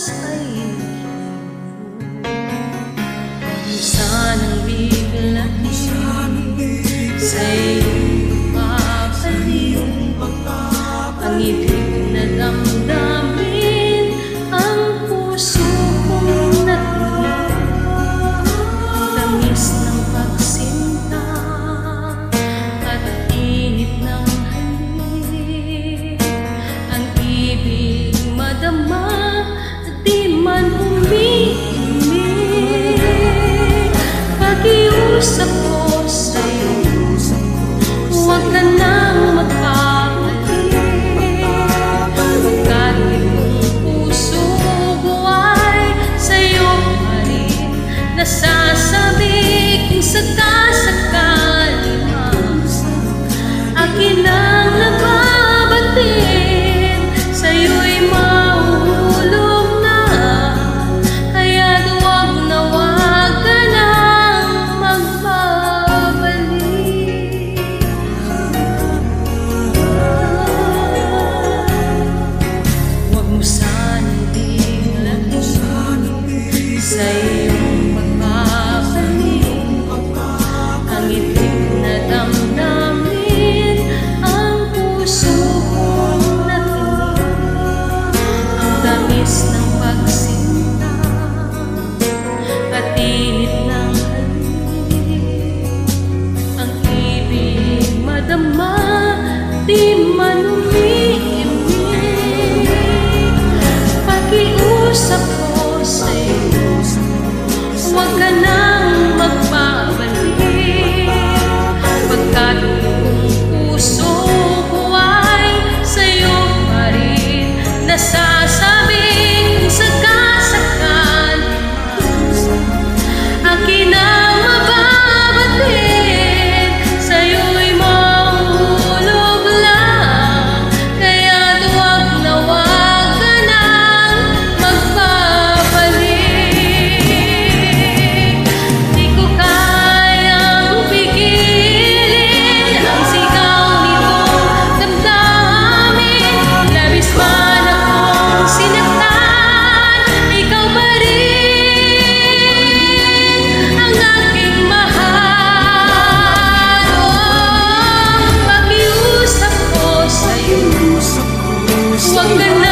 Diyos ay sanang biglain sa iyong pagpapaliw ang ibig na damdamin, ang puso kong natinig, ang tamis ng pagsinta at init ng halik, ang ibig madama di man umiimik. Pakiusap ko sa'yo, huwag ka nang magpapalik, pagkat itong puso ko ay sa'yo pa rin nasasabik. Kung sakasakali man akin ang nababatid, sa'yo'y mahuhulog na, kaya't huwag na huwag ka nang magbabalik. Huwag mo sanang biglain sa iyong pagpapaliw ang itim na damdamin, ang puso kong natinig, ang tamis ng pagsinta at init ng halik, ang ibig madama di man umiimik. Pakiusap ko sa'yo, huwag ka nang magbabalik, pagkat itong puso ko ay sa'yo pa rin nasasabik. Kung sakasakali akin ang mababatid, sa'yo'y mahuhulog lang, kaya't huwag na huwag ka nang magbabalik. Di ko kayang pigilin ang sigaw nitong damdamin, labis man akong sinaktan, ikaw pa rin ang aking mahal. Pakiusap ko sa'yo, huwag ka na